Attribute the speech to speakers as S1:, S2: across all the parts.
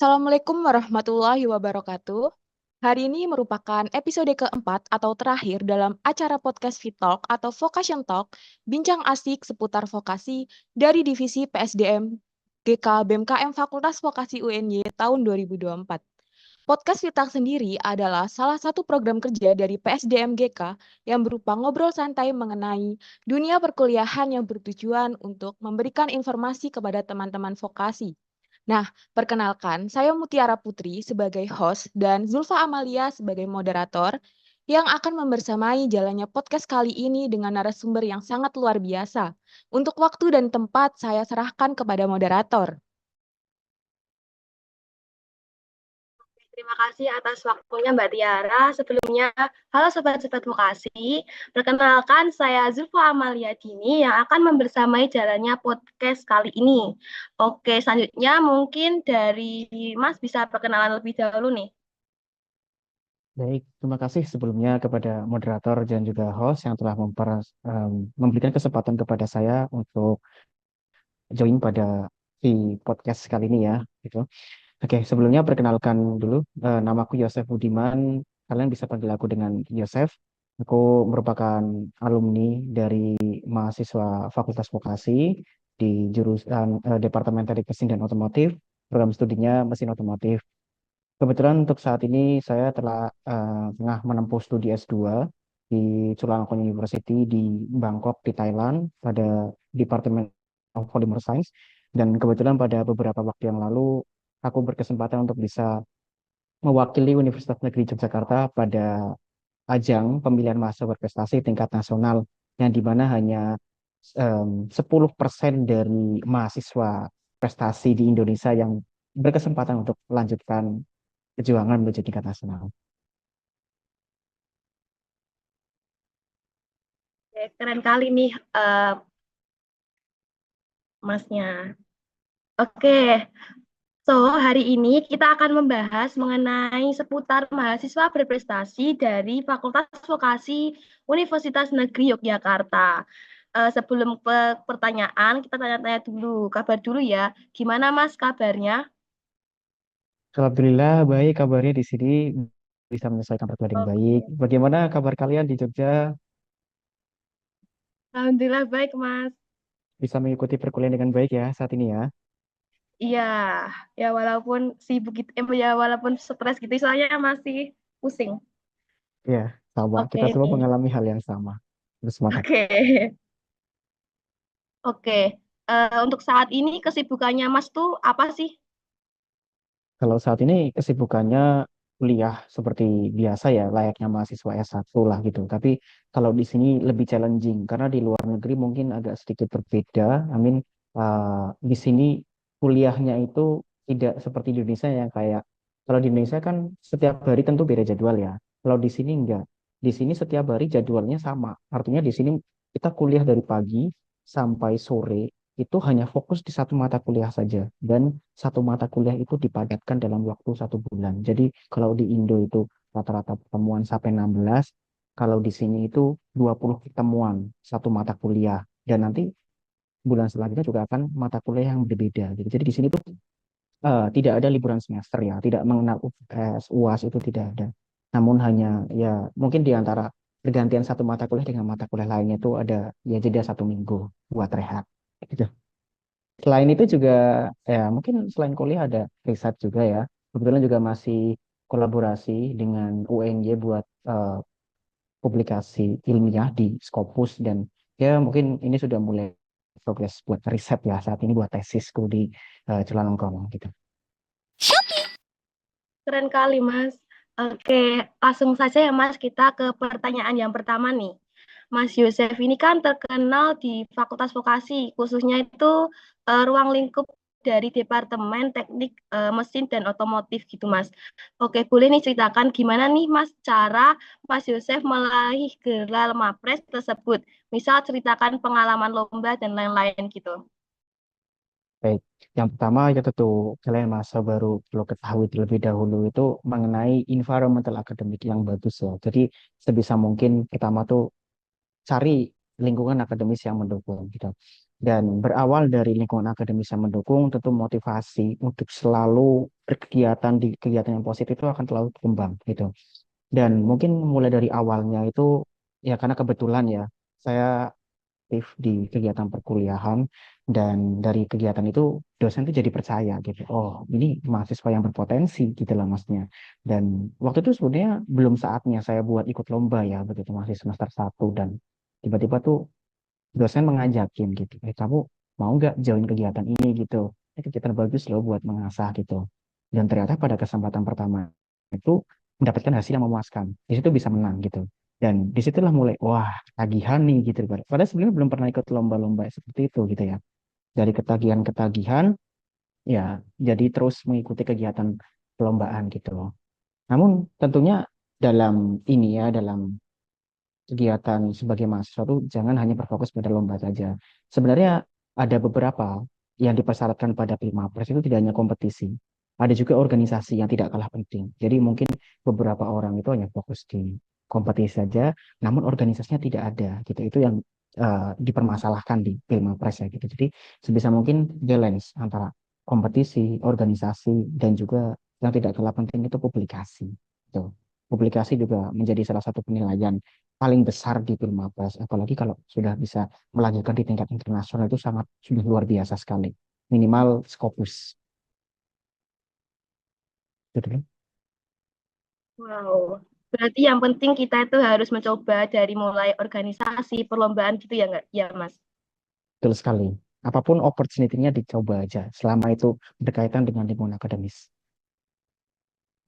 S1: Assalamualaikum warahmatullahi wabarakatuh. Hari ini merupakan episode keempat atau terakhir dalam acara podcast Vitalk atau Vocation Talk, bincang asik seputar vokasi dari Divisi PSDM GK BMKM Fakultas Vokasi UNY tahun 2024. Podcast Vitalk sendiri adalah salah satu program kerja dari PSDM GK yang berupa ngobrol santai mengenai dunia perkuliahan yang bertujuan untuk memberikan informasi kepada teman-teman vokasi. Nah, perkenalkan, saya Mutiara Putri sebagai host dan Zulfa Amalia sebagai moderator yang akan membersamai jalannya podcast kali ini dengan narasumber yang sangat luar biasa. Untuk waktu dan tempat, saya serahkan kepada moderator.
S2: Terima kasih atas waktunya Mbak Tiara. Sebelumnya, halo Sobat-Sobat Vokasi. Perkenalkan, saya Zulfa Amalia Dini yang akan membersamai jalannya podcast kali ini. Oke, selanjutnya mungkin dari Mas bisa perkenalan lebih dahulu nih.
S3: Baik, terima kasih sebelumnya kepada moderator dan juga host yang telah memberikan kesempatan kepada saya untuk join pada di podcast kali ini ya. Gitu. Oke, sebelumnya perkenalkan dulu, namaku Yosef Budiman. Kalian bisa panggil aku dengan Yosef. Aku merupakan alumni dari mahasiswa Fakultas Vokasi di jurusan Departemen Teknik Mesin dan Otomotif. Program studinya mesin otomotif. Kebetulan untuk saat ini saya tengah menempuh studi S2 di Chulalongkorn University di Bangkok, di Thailand, pada Departemen of Polymer Science. Dan kebetulan pada beberapa waktu yang lalu, aku berkesempatan untuk bisa mewakili Universitas Negeri Yogyakarta pada ajang pemilihan mahasiswa berprestasi tingkat nasional, yang dimana hanya 10% dari mahasiswa prestasi di Indonesia yang berkesempatan untuk melanjutkan perjuangan menuju tingkat nasional.
S2: Oke, keren kali nih Masnya. Oke, hari ini kita akan membahas mengenai seputar mahasiswa berprestasi dari Fakultas Vokasi Universitas Negeri Yogyakarta. Sebelum pertanyaan, kita tanya-tanya dulu, kabar dulu ya. Gimana Mas kabarnya?
S3: Alhamdulillah baik kabarnya di sini, bisa menyelesaikan perkuliahan dengan baik.
S2: Oke.
S3: Bagaimana kabar kalian di Jogja?
S2: Alhamdulillah baik Mas.
S3: Bisa mengikuti perkuliahan dengan baik ya saat ini ya?
S2: Iya, ya walaupun sibuk gitu, ya walaupun stres gitu, soalnya masih pusing.
S3: Ya, sama. Kita
S2: Oke,
S3: semua mengalami hal yang sama. Bersemangat.
S2: oke, oke. Untuk saat ini kesibukannya Mas tuh apa sih?
S3: Kalau saat ini kesibukannya kuliah seperti biasa ya, layaknya mahasiswa S1 lah gitu. Tapi kalau di sini lebih challenging karena di luar negeri mungkin agak sedikit berbeda. Di sini kuliahnya itu tidak seperti di Indonesia yang kayak, kalau di Indonesia kan setiap hari tentu beda jadwal ya. Kalau di sini enggak. Di sini setiap hari jadwalnya sama. Artinya di sini kita kuliah dari pagi sampai sore itu hanya fokus di satu mata kuliah saja, dan satu mata kuliah itu dipadatkan dalam waktu 1 bulan. Jadi kalau di Indo itu rata-rata pertemuan sampai 16, kalau di sini itu 20 pertemuan satu mata kuliah, dan nanti bulan selanjutnya juga akan mata kuliah yang berbeda gitu. Jadi di sini tuh tidak ada liburan semester ya, tidak mengenal UTS, UAS, itu tidak ada. Namun hanya ya mungkin di antara pergantian satu mata kuliah dengan mata kuliah lainnya itu ada ya jeda 1 minggu buat rehat gitu. Selain itu juga ya mungkin selain kuliah ada riset juga ya. Kebetulan juga masih kolaborasi dengan UNY buat publikasi ilmiah di Scopus, dan ya mungkin ini sudah mulai progres buat riset ya saat ini buat tesisku di Chulalongkorn gitu.
S2: Keren kali Mas. Oke, langsung saja ya Mas, kita ke pertanyaan yang pertama nih. Mas Yosef ini kan terkenal di Fakultas Vokasi, khususnya itu ruang lingkup dari Departemen Teknik Mesin dan Otomotif gitu Mas. Oke, boleh nih ceritakan gimana nih Mas cara Mas Yosef meraih gelar Mapres tersebut. Misal ceritakan pengalaman lomba dan lain-lain gitu.
S3: Baik, yang pertama ya tentu kalian masa baru perlu ketahui terlebih dahulu itu mengenai environmental akademik yang bagus ya. Jadi sebisa mungkin pertama tuh cari lingkungan akademis yang mendukung gitu. Dan berawal dari lingkungan akademis yang mendukung, tentu motivasi untuk selalu berkegiatan di kegiatan yang positif itu akan selalu berkembang gitu. Dan mungkin mulai dari awalnya itu ya karena kebetulan ya saya aktif di kegiatan perkuliahan dan dari kegiatan itu dosen tuh jadi percaya gitu. Oh, ini mahasiswa yang berpotensi gitu lah maksudnya. Dan waktu itu sebenarnya belum saatnya saya buat ikut lomba ya begitu masih semester 1 dan tiba-tiba tuh dosen mengajakin gitu. Kamu mau nggak join kegiatan ini gitu. Ini kegiatan bagus loh buat mengasah gitu. Dan ternyata pada kesempatan pertama itu mendapatkan hasil yang memuaskan. Di situ bisa menang gitu. Dan disitulah mulai, wah, tagihan nih gitu. Padahal sebelumnya belum pernah ikut lomba-lomba seperti itu gitu ya. Dari ketagihan-ketagihan, ya jadi terus mengikuti kegiatan perlombaan gitu loh. Namun tentunya dalam ini ya, dalam kegiatan sebagai mahasiswa tuh jangan hanya berfokus pada lomba saja. Sebenarnya ada beberapa yang dipersyaratkan pada Pilmapres itu tidak hanya kompetisi. Ada juga organisasi yang tidak kalah penting. Jadi mungkin beberapa orang itu hanya fokus di kompetisi saja, namun organisasinya tidak ada gitu. Itu yang dipermasalahkan di Pilmapres ya gitu. Jadi sebisa mungkin balance antara kompetisi, organisasi, dan juga yang tidak kalah penting itu publikasi. Gitu. Publikasi juga menjadi salah satu penilaian paling besar di Pilmapres. Apalagi kalau sudah bisa melanjutkan di tingkat internasional itu sangat sudah luar biasa sekali. Minimal Scopus. Gitu loh.
S2: Wow. Berarti yang penting kita itu harus mencoba dari mulai organisasi, perlombaan gitu ya nggak? Ya, Mas.
S3: Betul sekali. Apapun opportunity-nya dicoba aja, selama itu berkaitan dengan lingkungan akademis.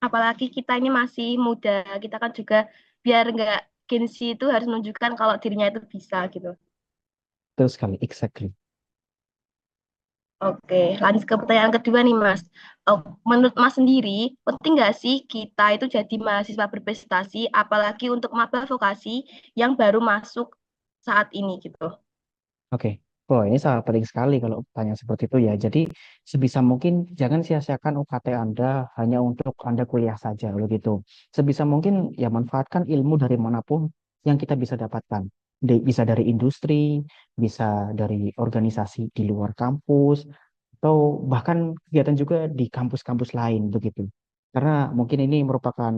S2: Apalagi kita ini masih muda, kita kan juga biar nggak gengsi itu harus menunjukkan kalau dirinya itu bisa gitu.
S3: Betul sekali, exactly.
S2: Oke, lanjut ke pertanyaan kedua nih, Mas. Oh, menurut Mas sendiri, penting nggak sih kita itu jadi mahasiswa berprestasi, apalagi untuk maba vokasi yang baru masuk saat ini gitu?
S3: Oke. Oh, ini sangat penting sekali kalau tanya seperti itu ya. Jadi, sebisa mungkin jangan sia-siakan UKT Anda hanya untuk Anda kuliah saja, begitu. Sebisa mungkin ya manfaatkan ilmu dari manapun yang kita bisa dapatkan. Bisa dari industri, bisa dari organisasi di luar kampus, atau bahkan kegiatan juga di kampus-kampus lain, begitu. Karena mungkin ini merupakan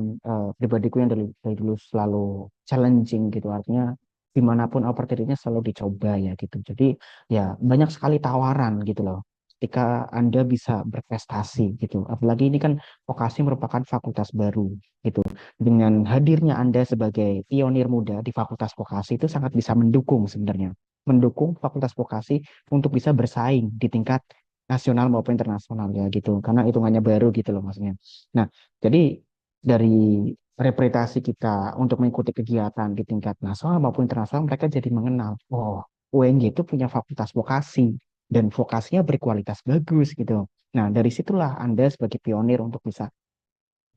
S3: pribadiku yang dari dulu selalu challenging gitu, artinya dimanapun opportunity-nya selalu dicoba ya gitu. Jadi ya banyak sekali tawaran gitu loh. Ketika Anda bisa berprestasi gitu. Apalagi ini kan vokasi merupakan fakultas baru gitu. Dengan hadirnya Anda sebagai pionir muda di fakultas vokasi itu sangat bisa mendukung sebenarnya. Mendukung fakultas vokasi untuk bisa bersaing di tingkat nasional maupun internasional ya gitu. Karena hitungannya baru gitu loh maksudnya. Nah, jadi dari reputasi kita untuk mengikuti kegiatan di tingkat nasional maupun internasional, mereka jadi mengenal, oh, UNJ itu punya fakultas vokasi dan vokasinya berkualitas bagus gitu. Nah, dari situlah Anda sebagai pionir untuk bisa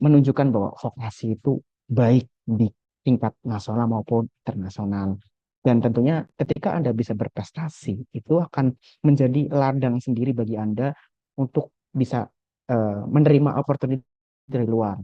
S3: menunjukkan bahwa vokasi itu baik di tingkat nasional maupun internasional. Dan tentunya ketika Anda bisa berprestasi, itu akan menjadi ladang sendiri bagi Anda untuk bisa menerima opportunity dari luar.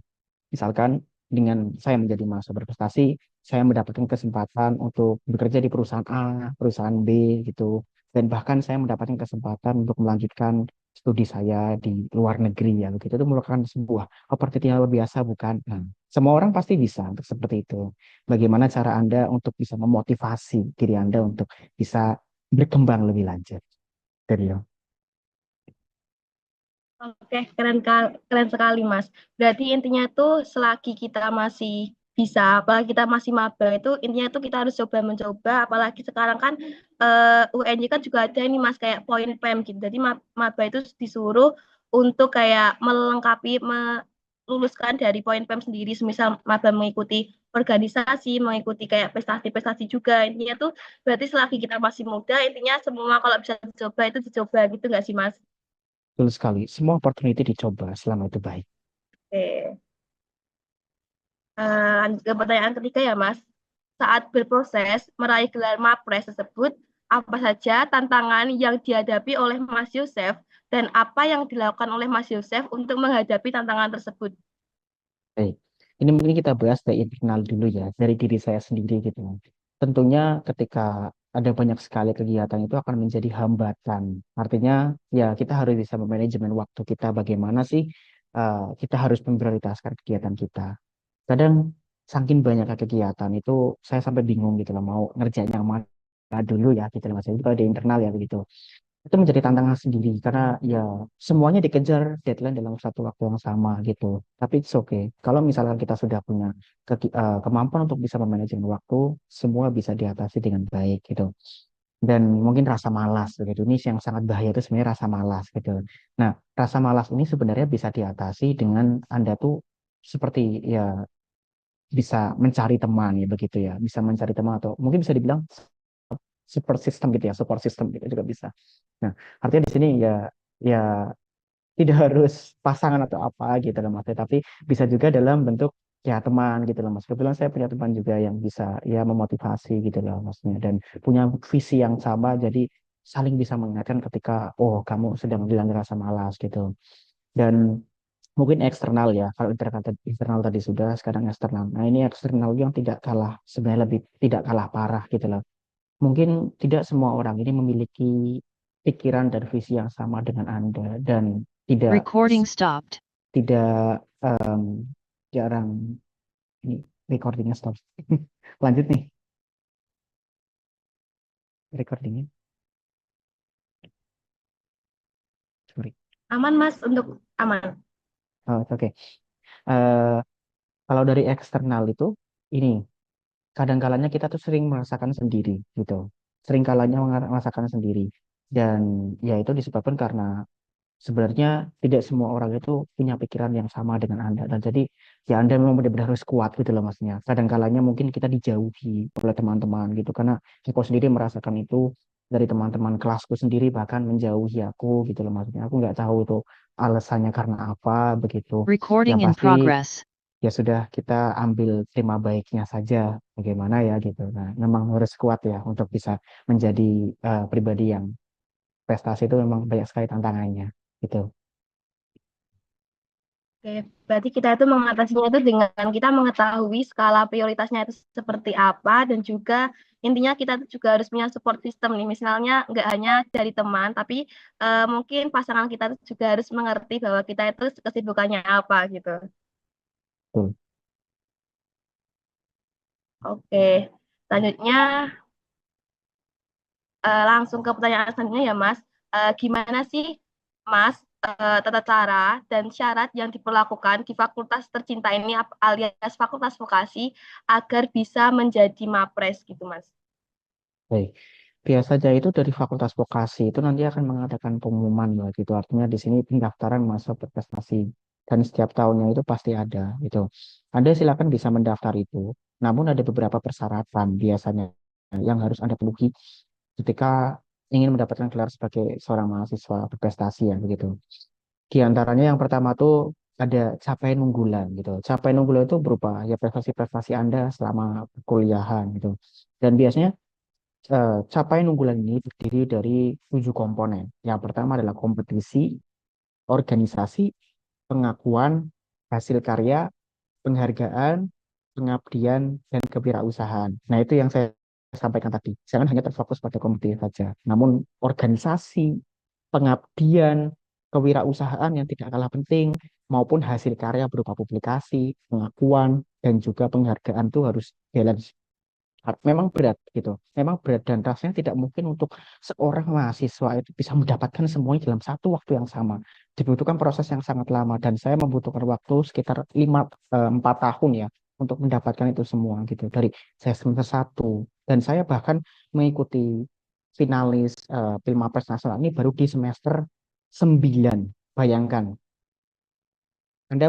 S3: Misalkan dengan saya menjadi mahasiswa berprestasi, saya mendapatkan kesempatan untuk bekerja di perusahaan A, perusahaan B gitu. Dan bahkan saya mendapatkan kesempatan untuk melanjutkan studi saya di luar negeri ya begitu. Itu merupakan sebuah opportunity yang luar biasa bukan? Nah, semua orang pasti bisa untuk seperti itu. Bagaimana cara Anda untuk bisa memotivasi diri Anda untuk bisa berkembang lebih lanjut. Dari
S2: Oke, keren sekali, Mas. Berarti intinya tuh selagi kita masih bisa, apalagi kita masih maba itu intinya tuh kita harus coba mencoba, apalagi sekarang kan UNJ kan juga ada ini Mas kayak poin PEM gitu. Jadi maba itu disuruh untuk kayak melengkapi, meluluskan dari poin PEM sendiri, semisal maba mengikuti organisasi, mengikuti kayak prestasi-prestasi juga. Intinya tuh berarti selagi kita masih muda, intinya semua kalau bisa dicoba itu dicoba gitu nggak sih Mas?
S3: betul sekali, semua opportunity dicoba selama itu baik.
S2: Oke. Lanjut ke pertanyaan ketiga ya, Mas. Saat berproses meraih gelar Mapres tersebut, apa saja tantangan yang dihadapi oleh Mas Yosef dan apa yang dilakukan oleh Mas Yosef untuk menghadapi tantangan tersebut?
S3: Baik. Ini mungkin kita bahas dari internal dulu ya, dari diri saya sendiri gitu. tentunya ketika ada banyak sekali kegiatan itu akan menjadi hambatan. Artinya ya kita harus bisa memanajemen waktu kita bagaimana sih kita harus memprioritaskan kegiatan kita. Kadang saking banyak kegiatan itu saya sampai bingung gitu loh mau ngerjain yang mana dulu ya gitu loh Mas. Itu ada internal ya begitu. Itu menjadi tantangan sendiri karena ya semuanya dikejar deadline dalam satu waktu yang sama gitu. Tapi it's okay. Kalau misalkan kita sudah punya kemampuan untuk bisa memanajemen waktu, semua bisa diatasi dengan baik gitu. Dan mungkin rasa malas gitu. Ini yang sangat bahaya itu sebenarnya rasa malas gitu. Nah, rasa malas ini sebenarnya bisa diatasi dengan Anda tuh seperti ya bisa mencari teman ya begitu ya. Bisa mencari teman atau mungkin bisa dibilang support system gitu ya, support system gitu juga bisa. Nah, artinya di sini ya ya tidak harus pasangan atau apa gitu loh Mas, tapi bisa juga dalam bentuk ya teman gitu loh Mas. Kebetulan saya punya teman juga yang bisa ya memotivasi gitu loh Masnya dan punya visi yang sama jadi saling bisa mengingatkan ketika oh kamu sedang bilang rasa malas gitu. Dan mungkin eksternal ya, kalau internal tadi sudah, sekarang eksternal. Nah ini eksternal yang tidak kalah, sebenarnya lebih tidak kalah parah gitu loh. Mungkin tidak semua orang ini memiliki pikiran dan visi yang sama dengan Anda dan tidak
S4: Recording stopped.
S3: tidak jarang ini recordingnya stop. Lanjut nih recordingnya. Sorry.
S2: Aman, Mas, untuk aman.
S3: Oh, oke. Eh, kalau dari eksternal itu ini kadang-kalanya kita tuh sering merasakan sendiri gitu. Sering kalanya merasakan sendiri. Dan ya itu disebabkan karena sebenarnya tidak semua orang itu punya pikiran yang sama dengan Anda. Dan jadi ya Anda memang benar-benar harus kuat gitu loh maksudnya. Kadang-kalanya mungkin kita dijauhi oleh teman-teman gitu. Karena aku sendiri merasakan itu dari teman-teman kelasku sendiri bahkan menjauhi aku gitu loh maksudnya. Aku nggak tahu itu alasannya karena apa begitu. Yang
S4: Recording in
S3: pasti
S4: progress.
S3: ya sudah kita ambil terima baiknya saja bagaimana ya gitu. Nah, memang harus kuat ya untuk bisa menjadi pribadi yang prestasi itu memang banyak sekali tantangannya gitu.
S2: Oke, berarti kita itu mengatasinya itu dengan kita mengetahui skala prioritasnya itu seperti apa dan juga intinya kita juga harus punya support system nih. Misalnya nggak hanya dari teman, tapi mungkin pasangan kita juga harus mengerti bahwa kita itu kesibukannya apa gitu.
S3: Betul.
S2: Oke, selanjutnya langsung ke pertanyaan selanjutnya ya Mas. Gimana sih Mas tata cara dan syarat yang diperlakukan di fakultas tercinta ini alias fakultas vokasi agar bisa menjadi mapres gitu Mas?
S3: Baik. Biasanya itu dari Fakultas Vokasi itu nanti akan mengadakan pengumuman Mbak, gitu. Artinya di sini pendaftaran masuk berprestasi dan setiap tahunnya itu pasti ada itu. Anda silakan bisa mendaftar itu. Namun ada beberapa persyaratan biasanya yang harus Anda penuhi ketika ingin mendapatkan gelar sebagai seorang mahasiswa berprestasi ya begitu. Di antaranya yang pertama tuh ada capaian unggulan gitu. Capaian unggulan itu berupa ya prestasi-prestasi Anda selama perkuliahan gitu. Dan biasanya capaian unggulan ini terdiri dari 7 komponen. Yang pertama adalah kompetisi, organisasi, pengakuan, hasil karya, penghargaan, pengabdian, dan kewirausahaan. Nah, itu yang saya sampaikan tadi. Jangan hanya terfokus pada kompetisi saja, namun organisasi, pengabdian, kewirausahaan yang tidak kalah penting, maupun hasil karya berupa publikasi, pengakuan, dan juga penghargaan itu harus balance. Memang berat gitu, memang berat dan rasanya tidak mungkin untuk seorang mahasiswa itu bisa mendapatkan semuanya dalam satu waktu yang sama. Dibutuhkan proses yang sangat lama dan saya membutuhkan waktu sekitar 4 tahun ya untuk mendapatkan itu semua gitu dari saya semester 1 dan saya bahkan mengikuti finalis Filmapres Nasional ini baru di semester 9. Bayangkan anda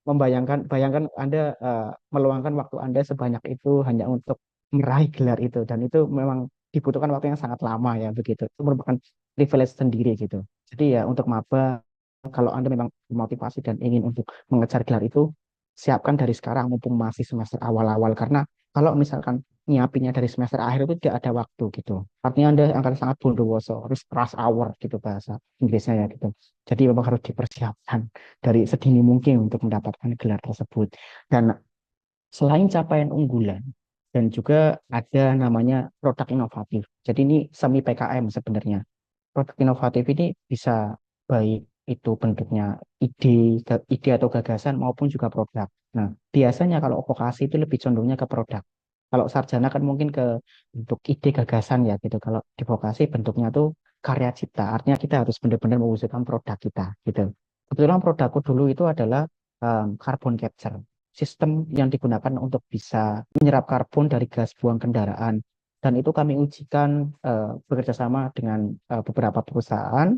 S3: bayangkan Anda meluangkan waktu Anda sebanyak itu hanya untuk meraih gelar itu dan itu memang dibutuhkan waktu yang sangat lama ya begitu. Itu merupakan privilege sendiri gitu. Jadi ya untuk maba kalau Anda memang motivasi dan ingin untuk mengejar gelar itu siapkan dari sekarang mumpung masih semester awal-awal karena kalau misalkan nyiapinnya dari semester akhir itu tidak ada waktu gitu. Artinya Anda akan sangat bondowoso, harus rush hour gitu bahasa Inggrisnya ya gitu. Jadi memang harus dipersiapkan dari sedini mungkin untuk mendapatkan gelar tersebut. Dan selain capaian unggulan, dan juga ada namanya produk inovatif. Jadi ini semi PKM sebenarnya. Produk inovatif ini bisa baik itu bentuknya ide atau gagasan maupun juga produk. Nah, biasanya kalau vokasi itu lebih condongnya ke produk. Kalau sarjana kan mungkin ke bentuk ide gagasan ya gitu. Kalau di vokasi bentuknya tuh karya cipta. Artinya kita harus benar-benar mewujudkan produk kita gitu. Kebetulan produkku dulu itu adalah carbon capture. Sistem yang digunakan untuk bisa menyerap karbon dari gas buang kendaraan. Dan itu kami ujikan bekerja sama dengan beberapa perusahaan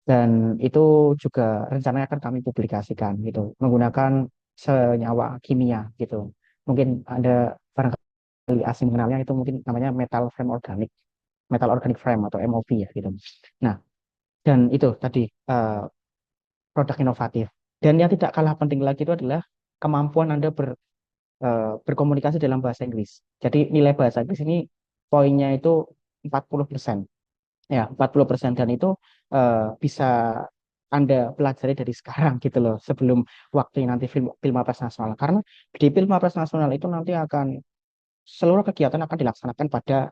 S3: dan itu juga rencananya akan kami publikasikan gitu menggunakan senyawa kimia gitu. Mungkin ada barangkali asing mengenalnya itu mungkin namanya metal organic frame atau MOV ya gitu. Nah, dan itu tadi produk inovatif. Dan yang tidak kalah penting lagi itu adalah kemampuan Anda berkomunikasi dalam bahasa Inggris. Jadi nilai bahasa Inggris ini poinnya itu 40%. Ya, 40% dan itu bisa Anda pelajari dari sekarang gitu loh, sebelum waktu nanti Filmapres Nasional. Karena di Filmapres Nasional itu nanti akan seluruh kegiatan akan dilaksanakan pada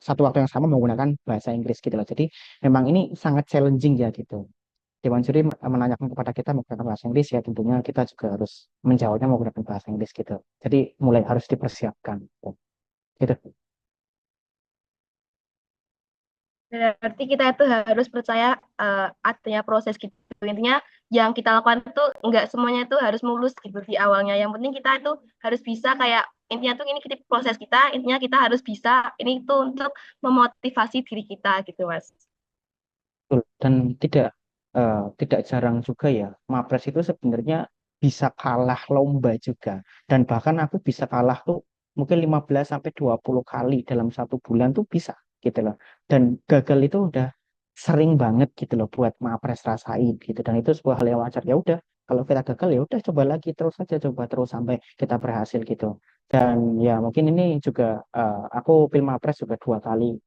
S3: satu waktu yang sama menggunakan bahasa Inggris gitu loh. Jadi memang ini sangat challenging ya gitu. Dewan juri menanyakan kepada kita menggunakan bahasa Inggris ya tentunya kita juga harus menjawabnya menggunakan bahasa Inggris gitu. Jadi mulai harus dipersiapkan. Gitu.
S2: Berarti kita itu harus percaya adanya proses gitu. Intinya yang kita lakukan itu nggak semuanya itu harus mulus gitu di awalnya. Yang penting kita itu harus bisa kayak intinya tuh ini proses kita, intinya kita harus bisa ini itu untuk memotivasi diri kita gitu, Mas.
S3: Betul. Dan tidak jarang juga ya, Mapres itu sebenarnya bisa kalah lomba juga. Dan bahkan aku bisa kalah tuh mungkin 15 sampai 20 kali dalam satu bulan tuh bisa gitu loh. Dan gagal itu udah sering banget gitu loh buat Mapres rasain gitu. Dan itu sebuah hal yang wajar. Ya udah, kalau kita gagal ya udah coba lagi terus saja coba terus sampai kita berhasil gitu. Dan ya mungkin ini juga aku film Mapres juga dua kali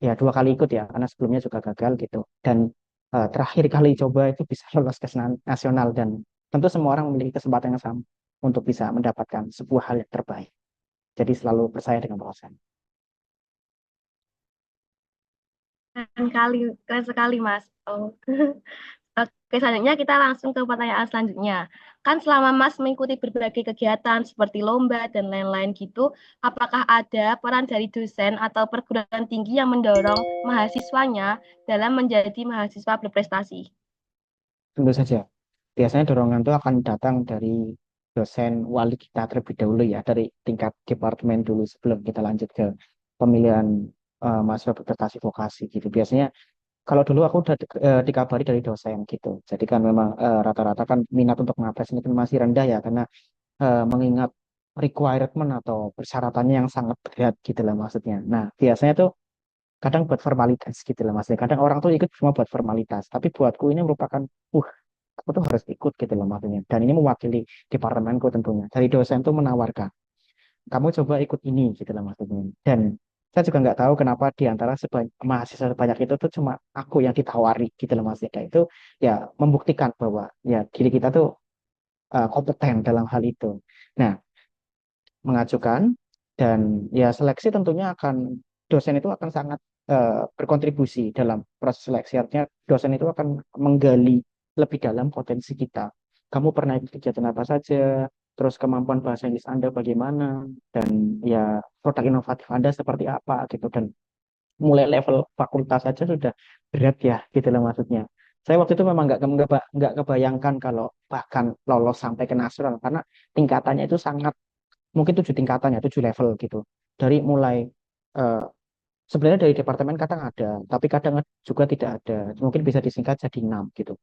S3: ikut ya karena sebelumnya juga gagal gitu dan terakhir kali coba itu bisa lolos ke nasional dan tentu semua orang memiliki kesempatan yang sama untuk bisa mendapatkan sebuah hal yang terbaik, jadi selalu percaya dengan proses.
S2: Keren sekali, Mas. Oh. Oke, selanjutnya kita langsung ke pertanyaan selanjutnya. Kan selama Mas mengikuti berbagai kegiatan seperti lomba dan lain-lain gitu, apakah ada peran dari dosen atau perguruan tinggi yang mendorong mahasiswanya dalam menjadi mahasiswa berprestasi?
S3: Tentu saja biasanya dorongan itu akan datang dari dosen wali kita terlebih dahulu ya, dari tingkat departemen dulu sebelum kita lanjut ke pemilihan mahasiswa berprestasi vokasi gitu. Biasanya kalau dulu aku udah dikabari dari dosen gitu. Jadi kan memang rata-rata kan minat untuk ngapres ini kan masih rendah ya karena mengingat requirement atau persyaratannya yang sangat berat gitu lah maksudnya. Nah, biasanya tuh kadang buat formalitas gitu lah maksudnya. Kadang orang tuh ikut cuma buat formalitas, tapi buatku ini merupakan aku tuh harus ikut gitu loh maksudnya. Dan ini mewakili departemenku tentunya. Dari dosen tuh menawarkan, kamu coba ikut ini gitu loh maksudnya. Dan saya juga nggak tahu kenapa di antara mahasiswa sebanyak itu tuh cuma aku yang ditawari gitu loh maksudnya. Dan itu ya membuktikan bahwa ya diri kita tuh kompeten dalam hal itu. Nah, mengajukan dan ya seleksi tentunya dosen itu akan sangat berkontribusi dalam proses seleksi. Artinya dosen itu akan menggali lebih dalam potensi kita. Kamu pernah ikut kegiatan apa saja, terus kemampuan bahasa Inggris Anda bagaimana, dan ya produk inovatif Anda seperti apa gitu. Dan mulai level fakultas saja sudah berat ya gitu loh maksudnya. Saya waktu itu memang nggak kebayangkan kalau bahkan lolos sampai ke nasional karena tingkatannya itu sangat mungkin 7 tingkatan ya 7 level gitu dari mulai eh, sebenarnya dari departemen kadang ada tapi kadang juga tidak ada mungkin bisa disingkat jadi 6 gitu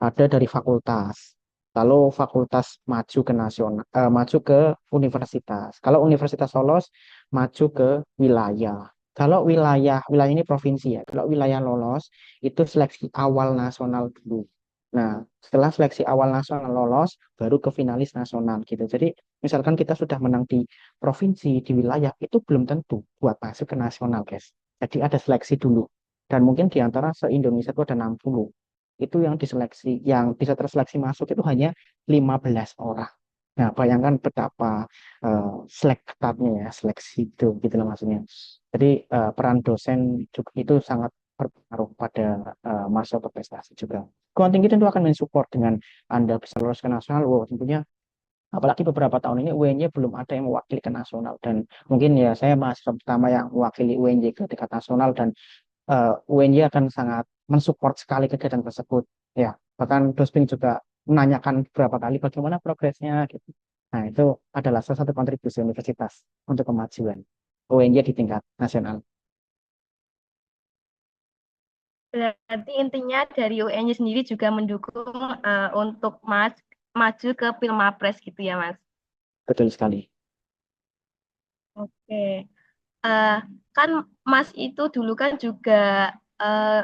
S3: ada dari fakultas lalu fakultas maju ke nasional maju ke universitas kalau universitas lolos maju ke wilayah kalau wilayah ini provinsi ya kalau wilayah lolos itu seleksi awal nasional dulu. Nah, setelah seleksi awal nasional lolos, baru ke finalis nasional gitu. Jadi, misalkan kita sudah menang di provinsi, di wilayah, itu belum tentu buat masuk ke nasional, guys. Jadi ada seleksi dulu. Dan mungkin di antara se-Indonesia itu ada 60. Itu yang diseleksi, yang bisa terseleksi masuk itu hanya 15 orang. Nah, bayangkan betapa selek ketatnya ya, seleksi itu gitu loh maksudnya. Jadi peran dosen juga itu sangat berpengaruh pada masa berprestasi juga. Perguruan tinggi tentu akan mensupport dengan Anda bisa lolos ke nasional, wow, tentunya apalagi beberapa tahun ini UNY belum ada yang mewakili ke nasional dan mungkin ya saya mahasiswa pertama yang mewakili UNY ke tingkat nasional dan UNY akan sangat mensupport sekali kegiatan tersebut. Ya, bahkan Dosping juga menanyakan beberapa kali bagaimana progresnya gitu. Nah, itu adalah salah satu kontribusi universitas untuk kemajuan UNY di tingkat nasional.
S2: Berarti intinya dari UNY sendiri juga mendukung untuk maju ke Pilmapres gitu ya, Mas?
S3: Betul sekali.
S2: Oke. Eh, kan Mas itu dulu kan juga eh,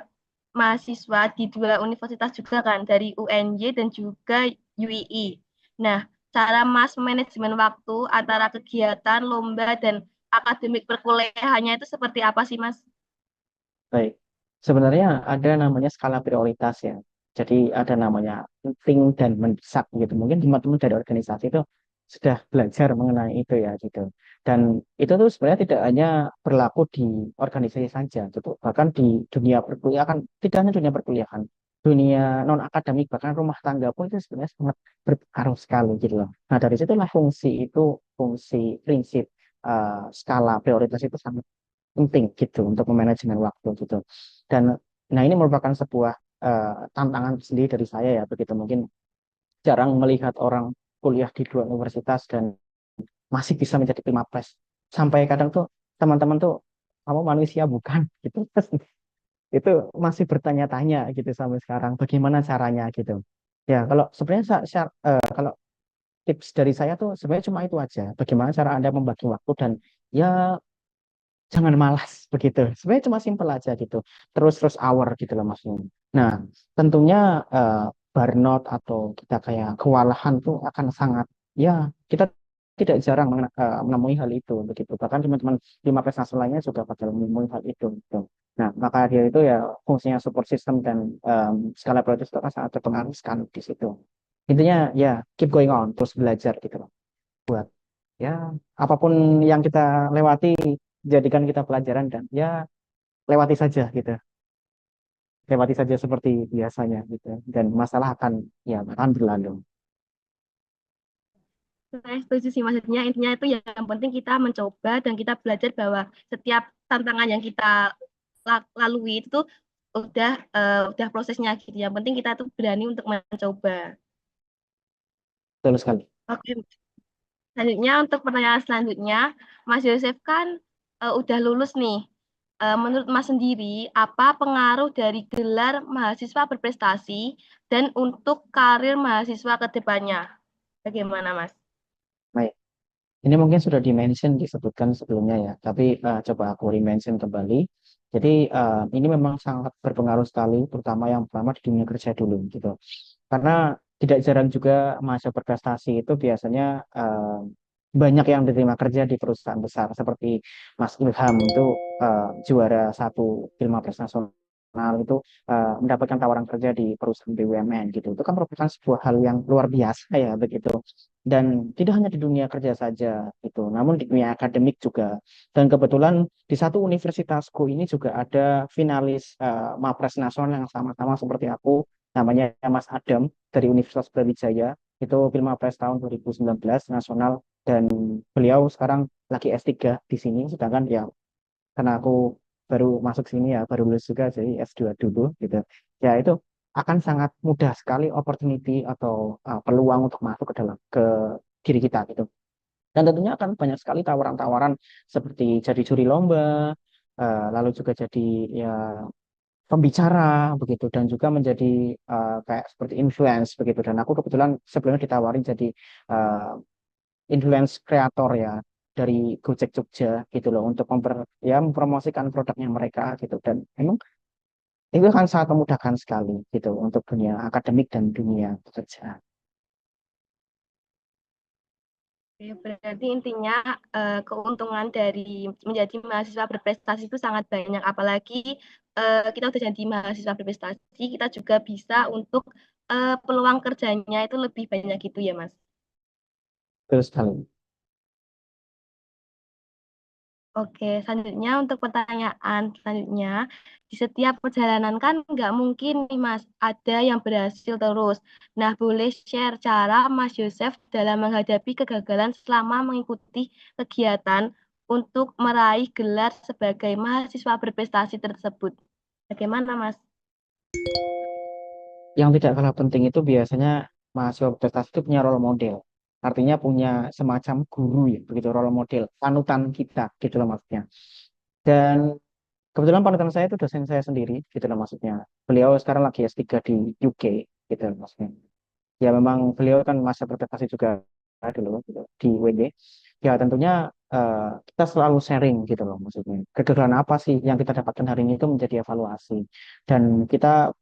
S2: mahasiswa di dua universitas juga kan, dari UNY dan juga UII. Nah, cara Mas manajemen waktu antara kegiatan, lomba, dan akademik perkuliahannya itu seperti apa sih, Mas?
S3: Baik. Sebenarnya ada namanya skala prioritas ya. Jadi ada namanya penting dan mendesak gitu. Mungkin teman-teman dari organisasi itu sudah belajar mengenai itu ya gitu. Dan itu tuh sebenarnya tidak hanya berlaku di organisasi saja, gitu. Bahkan di dunia perkuliahan, tidak hanya dunia perkuliahan, dunia non akademik bahkan rumah tangga pun itu sebenarnya sangat berpengaruh sekali gitu loh. Nah dari situlah fungsi prinsip skala prioritas itu sangat penting gitu untuk memanajemen waktu gitu. Dan nah ini merupakan sebuah tantangan sendiri dari saya ya begitu mungkin jarang melihat orang kuliah di dua universitas dan masih bisa menjadi Pilmapres. Sampai kadang tuh teman-teman tuh kamu manusia bukan gitu. Itu masih bertanya-tanya gitu sampai sekarang bagaimana caranya gitu. Ya kalau sebenarnya kalau tips dari saya tuh sebenarnya cuma itu aja. Bagaimana cara Anda membagi waktu dan ya jangan malas begitu. Sebenarnya cuma simpel aja gitu. Terus hour gitu loh maksudnya. Nah, tentunya burnout atau kita kayak kewalahan tuh akan sangat ya kita tidak jarang menemui hal itu begitu. Bahkan teman-teman 15 nasional lainnya juga pada menemui hal itu gitu. Nah, maka dia itu ya fungsinya support system dan skala prioritas itu akan sangat berpengaruh sekali di situ. Intinya ya keep going on, terus belajar gitu loh. Buat ya apapun yang kita lewati jadikan kita pelajaran dan ya lewati saja gitu, lewati saja seperti biasanya gitu dan masalah akan berlalu.
S2: Saya setuju sih, maksudnya intinya itu yang penting kita mencoba dan kita belajar bahwa setiap tantangan yang kita lalui itu tuh udah prosesnya gitu. Yang penting kita tuh berani untuk mencoba.
S3: Betul sekali.
S2: Oke, selanjutnya untuk pertanyaan selanjutnya, Mas Yosef kan udah lulus nih. Menurut Mas sendiri, apa pengaruh dari gelar mahasiswa berprestasi dan untuk karir mahasiswa ke depannya? Bagaimana, Mas?
S3: Baik, ini mungkin sudah dimention disebutkan sebelumnya ya tapi coba aku re-mention kembali. Jadi ini memang sangat berpengaruh sekali terutama yang pertama di dunia kerja dulu gitu karena tidak jarang juga mahasiswa berprestasi itu biasanya banyak yang diterima kerja di perusahaan besar seperti Mas Ilham itu juara satu Pilmapres nasional itu mendapatkan tawaran kerja di perusahaan BUMN gitu. Itu kan merupakan sebuah hal yang luar biasa ya begitu. Dan tidak hanya di dunia kerja saja itu, namun di dunia akademik juga. Dan kebetulan di satu universitasku ini juga ada finalis Mapres nasional yang sama-sama seperti aku, namanya Mas Adam dari Universitas Brawijaya. Itu Pilmapres tahun 2019 nasional dan beliau sekarang lagi S3 di sini sedangkan ya karena aku baru masuk sini ya baru lulus juga jadi S2 dulu gitu ya itu akan sangat mudah sekali opportunity atau peluang untuk masuk ke dalam ke diri kita gitu dan tentunya akan banyak sekali tawaran-tawaran seperti jadi juri lomba lalu juga jadi ya pembicara begitu dan juga menjadi kayak seperti influence begitu dan aku kebetulan sebelumnya ditawarin jadi uh, influence kreator ya dari Gojek Jogja gitu loh untuk mempromosikan produknya mereka gitu dan memang itu kan sangat memudahkan sekali gitu untuk dunia akademik dan dunia pekerjaan.
S2: Oke, berarti intinya keuntungan dari menjadi mahasiswa berprestasi itu sangat banyak. Apalagi kita udah jadi mahasiswa berprestasi, kita juga bisa untuk peluang kerjanya itu lebih banyak gitu ya, Mas.
S3: Terus sekali.
S2: Oke, selanjutnya untuk pertanyaan selanjutnya, di setiap perjalanan kan nggak mungkin nih Mas, ada yang berhasil terus. Nah, boleh share cara Mas Yosef dalam menghadapi kegagalan selama mengikuti kegiatan untuk meraih gelar sebagai mahasiswa berprestasi tersebut. Bagaimana Mas?
S3: Yang tidak kalah penting itu biasanya mahasiswa berprestasi itu punya role model. Artinya punya semacam guru ya, begitu role model, panutan kita gitu loh maksudnya. Dan kebetulan panutan saya itu dosen saya sendiri gitu loh maksudnya. Beliau sekarang lagi S3 di UK gitu loh maksudnya. Ya memang beliau kan masa berprestasi juga dulu gitu, di WD. Ya tentunya kita selalu sharing gitu loh maksudnya. Kegagalan apa sih yang kita dapatkan hari ini itu menjadi evaluasi. Dan kita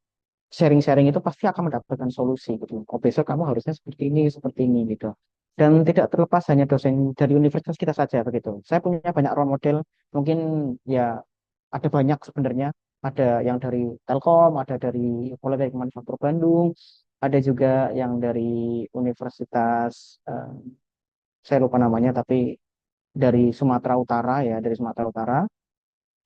S3: sharing-sharing itu pasti akan mendapatkan solusi gitu. Oh besok kamu harusnya seperti ini gitu. Dan tidak terlepas hanya dosen dari universitas kita saja begitu. Saya punya banyak role model, mungkin ya ada banyak sebenarnya. Ada yang dari Telkom, ada dari Politeknik Manufaktur Bandung, ada juga yang dari Universitas, saya lupa namanya, tapi dari Sumatera Utara ya, dari Sumatera Utara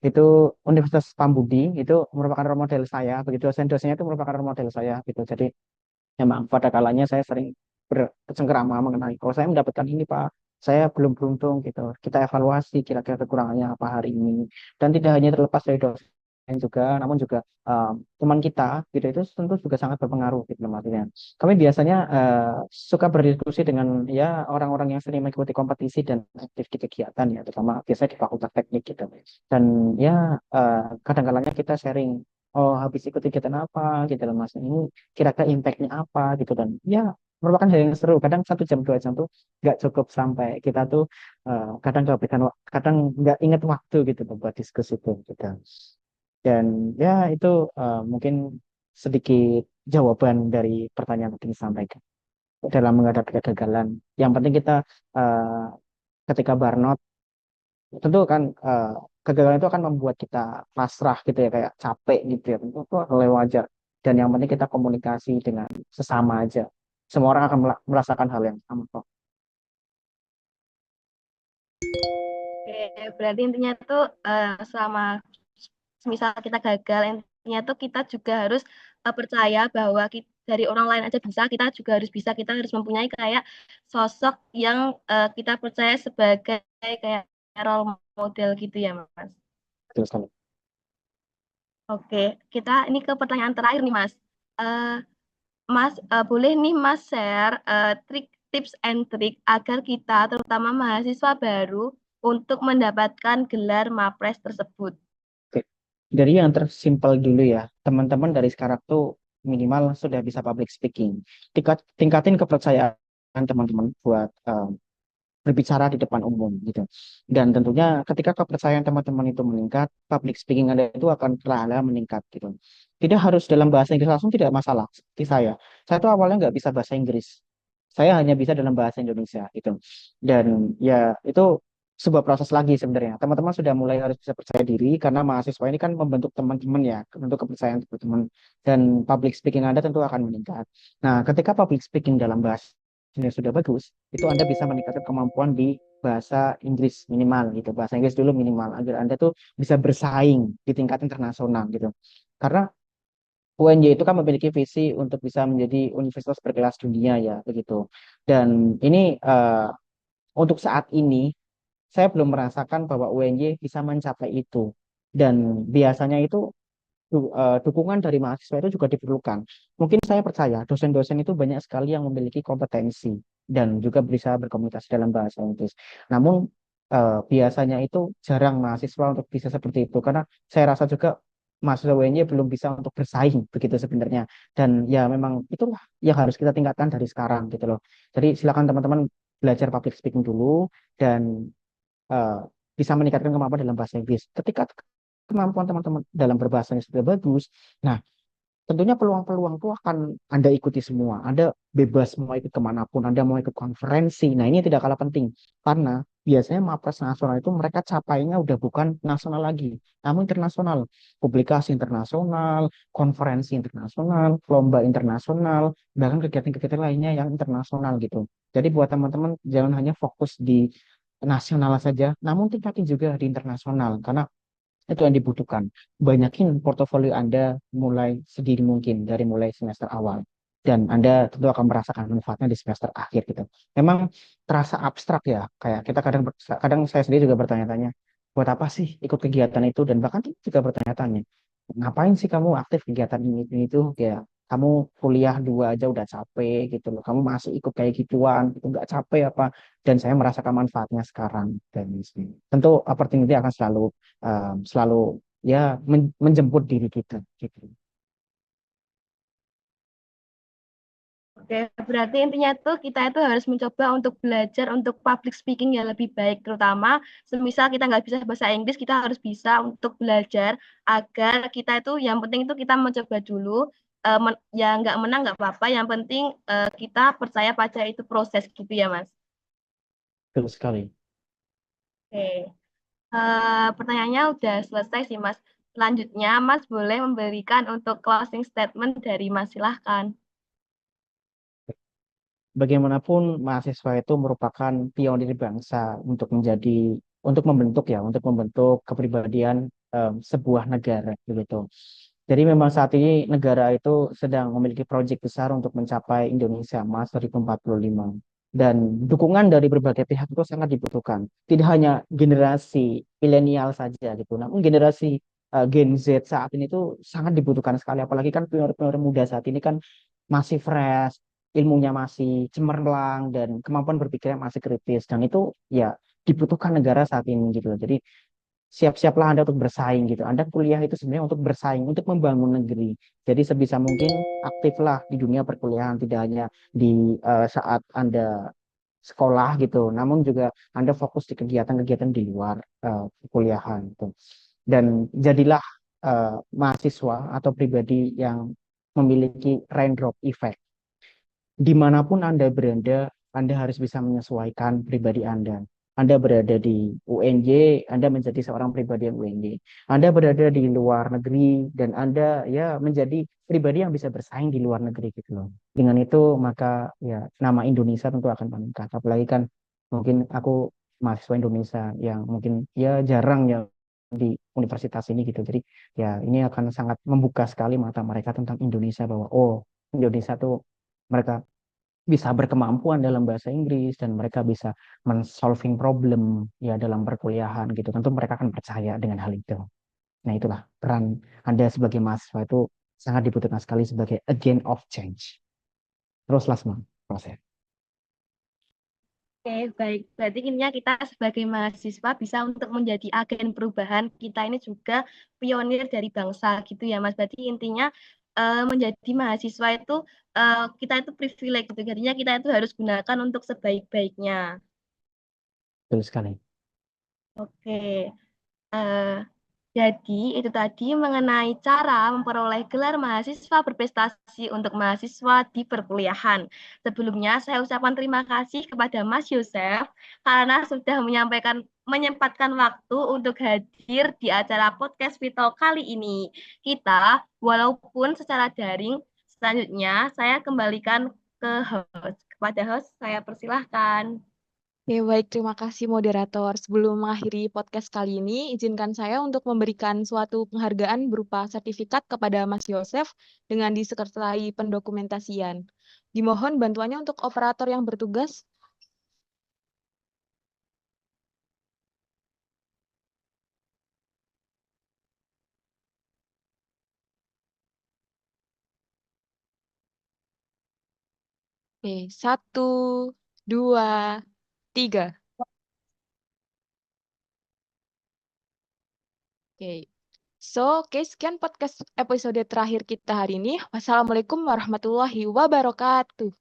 S3: itu Universitas Pambudi itu merupakan role model saya begitu dosen-dosennya itu merupakan role model saya gitu jadi memang pada kalanya saya sering bercengkerama mengenai kalau saya mendapatkan ini Pak saya belum beruntung gitu kita evaluasi kira-kira kekurangannya apa hari ini dan tidak hanya terlepas dari dosen juga namun juga teman kita gitu itu tentu juga sangat berpengaruh gitu loh, maksudnya kami biasanya suka berdiskusi dengan ya orang-orang yang sering mengikuti kompetisi dan aktif di kegiatan ya terutama biasanya di fakultas teknik gitu dan ya kadang-kadangnya kita sharing oh habis ikut kegiatan apa gitu loh mas ini kira-kira impactnya apa gitu dan ya merupakan hal yang seru kadang 1 jam 2 jam tuh nggak cukup sampai kita tuh kadang kehabisan kadang nggak ingat waktu gitu loh buat diskusi itu gitu dan ya itu mungkin sedikit jawaban dari pertanyaan yang disampaikan dalam menghadapi kegagalan yang penting kita eh, ketika burnout tentu kan kegagalan itu akan membuat kita pasrah gitu ya kayak capek gitu ya itu hal yang wajar dan yang penting kita komunikasi dengan sesama aja semua orang akan merasakan hal yang sama kok.
S2: Oke, berarti intinya tuh selama misal kita gagal, intinya tuh kita juga harus percaya bahwa dari orang lain aja bisa, kita juga harus bisa, kita harus mempunyai kayak sosok yang kita percaya sebagai kayak role model gitu ya, Mas.
S3: Betul sekali.
S2: Oke, kita ini ke pertanyaan terakhir nih, Mas. Eh, Mas, boleh nih Mas share trik, tips and trik agar kita, terutama mahasiswa baru, untuk mendapatkan gelar MAPRES tersebut.
S3: Oke. Dari yang tersimpel dulu ya teman-teman dari sekarang tuh minimal sudah bisa public speaking tingkatin kepercayaan teman-teman buat berbicara di depan umum gitu. Dan tentunya ketika kepercayaan teman-teman itu meningkat, public speaking Anda itu akan perlahan-lahan meningkat gitu. Tidak harus dalam bahasa Inggris langsung tidak masalah. Seperti saya. Saya tuh awalnya nggak bisa bahasa Inggris. Saya hanya bisa dalam bahasa Indonesia gitu. Dan ya itu sebuah proses lagi sebenarnya. Teman-teman sudah mulai harus bisa percaya diri karena mahasiswa ini kan membentuk teman-teman ya, membentuk kepercayaan teman-teman dan public speaking Anda tentu akan meningkat. Nah, ketika public speaking dalam bahasa ini sudah bagus, itu Anda bisa meningkatkan kemampuan di bahasa Inggris minimal gitu. Bahasa Inggris dulu minimal agar Anda tuh bisa bersaing di tingkat internasional gitu. Karena UNJ itu kan memiliki visi untuk bisa menjadi universitas berkelas dunia ya begitu. Dan ini untuk saat ini saya belum merasakan bahwa UNJ bisa mencapai itu. Dan biasanya itu dukungan dari mahasiswa itu juga diperlukan. Mungkin saya percaya dosen-dosen itu banyak sekali yang memiliki kompetensi dan juga bisa berkomunikasi dalam bahasa Inggris. Namun biasanya itu jarang mahasiswa untuk bisa seperti itu karena saya rasa juga mahasiswa UNY belum bisa untuk bersaing begitu sebenarnya. Dan ya memang itulah yang harus kita tingkatkan dari sekarang gitu loh. Jadi silakan teman-teman belajar public speaking dulu dan eh, bisa meningkatkan kemampuan dalam bahasa Inggris. Ketika kemampuan teman-teman dalam berbahasanya sudah bagus, nah tentunya peluang-peluang itu akan Anda ikuti semua. Anda bebas mau ikut kemanapun, Anda mau ikut konferensi. Nah, ini tidak kalah penting. Karena biasanya Mapres nasional itu mereka capainya udah bukan nasional lagi, namun internasional. Publikasi internasional, konferensi internasional, lomba internasional, bahkan kegiatan-kegiatan lainnya yang internasional gitu. Jadi buat teman-teman jangan hanya fokus di nasional saja, namun tingkatin juga di internasional. Karena itu yang dibutuhkan. Banyakin portofolio Anda mulai sedini mungkin dari mulai semester awal. Dan Anda tentu akan merasakan manfaatnya di semester akhir gitu. Memang terasa abstrak ya, kayak kita kadang kadang saya sendiri juga bertanya-tanya, buat apa sih ikut kegiatan itu? Dan bahkan juga bertanya-tanya, ngapain sih kamu aktif kegiatan ini itu? Ya, kamu kuliah 2 aja udah capek gitu loh. Kamu masih ikut kayak gituan, itu nggak capek apa? Dan saya merasakan manfaatnya sekarang. Dan tentu opportunity akan selalu ya menjemput diri kita gitu.
S2: Oke, berarti intinya tuh kita itu harus mencoba untuk belajar untuk public speaking yang lebih baik, terutama semisal kita nggak bisa bahasa Inggris, kita harus bisa untuk belajar agar kita itu, yang penting itu kita mencoba dulu, ya nggak menang nggak apa-apa, yang penting kita percaya pada itu proses gitu ya Mas.
S3: Betul sekali.
S2: Oke, pertanyaannya udah selesai sih Mas. Selanjutnya Mas boleh memberikan untuk closing statement dari Mas, silahkan.
S3: Bagaimanapun mahasiswa itu merupakan pionir bangsa untuk membentuk kepribadian sebuah negara begitu. Jadi memang saat ini negara itu sedang memiliki proyek besar untuk mencapai Indonesia Emas 2045. Dan dukungan dari berbagai pihak itu sangat dibutuhkan. Tidak hanya generasi milenial saja gitu, namun generasi Gen Z saat ini itu sangat dibutuhkan sekali. Apalagi kan pionir-pionir muda saat ini kan masih fresh, ilmunya masih cemerlang, dan kemampuan berpikirnya masih kritis. Dan itu ya dibutuhkan negara saat ini gitu loh. Jadi siap-siaplah Anda untuk bersaing gitu. Anda kuliah itu sebenarnya untuk bersaing, untuk membangun negeri. Jadi sebisa mungkin aktiflah di dunia perkuliahan, tidak hanya di saat Anda sekolah gitu, namun juga Anda fokus di kegiatan-kegiatan di luar perkuliahan gitu. Dan jadilah mahasiswa atau pribadi yang memiliki raindrop effect. Dimanapun Anda berada, Anda harus bisa menyesuaikan pribadi Anda. Anda berada di UNJ, Anda menjadi seorang pribadi yang UNJ. Anda berada di luar negeri, dan Anda ya menjadi pribadi yang bisa bersaing di luar negeri gitu loh. Dengan itu maka ya nama Indonesia tentu akan meningkat. Apalagi kan mungkin aku mahasiswa Indonesia yang mungkin ya jarang ya di universitas ini gitu. Jadi ya ini akan sangat membuka sekali mata mereka tentang Indonesia, bahwa oh, Indonesia tuh mereka bisa berkemampuan dalam bahasa Inggris, dan mereka bisa men-solving problem ya dalam perkuliahan gitu. Tentu mereka akan percaya dengan hal itu. Nah, itulah peran Anda sebagai mahasiswa itu sangat dibutuhkan sekali sebagai agent of change. Teruslah semua proses.
S2: Oke, baik. Berarti intinya kita sebagai mahasiswa bisa untuk menjadi agen perubahan. Kita ini juga pionir dari bangsa gitu ya, Mas. Berarti intinya menjadi mahasiswa itu kita itu privilege gitu. Jadinya kita itu harus gunakan untuk sebaik-baiknya.
S3: Betul sekali.
S2: Oke. eh, Jadi, itu tadi mengenai cara memperoleh gelar mahasiswa berprestasi untuk mahasiswa di perkuliahan. Sebelumnya, saya ucapkan terima kasih kepada Mas Yosef karena sudah menyempatkan waktu untuk hadir di acara podcast Vital kali ini. Kita, walaupun secara daring, selanjutnya saya kembalikan ke host. Kepada host, saya persilahkan.
S1: Oke, baik, terima kasih moderator. Sebelum mengakhiri podcast kali ini, izinkan saya untuk memberikan suatu penghargaan berupa sertifikat kepada Mas Yosef dengan disertai pendokumentasian. Dimohon bantuannya untuk operator yang bertugas. Oke, 1, 2, 3. Oke. Oke, sekian podcast episode terakhir kita hari ini. Wassalamualaikum warahmatullahi wabarakatuh.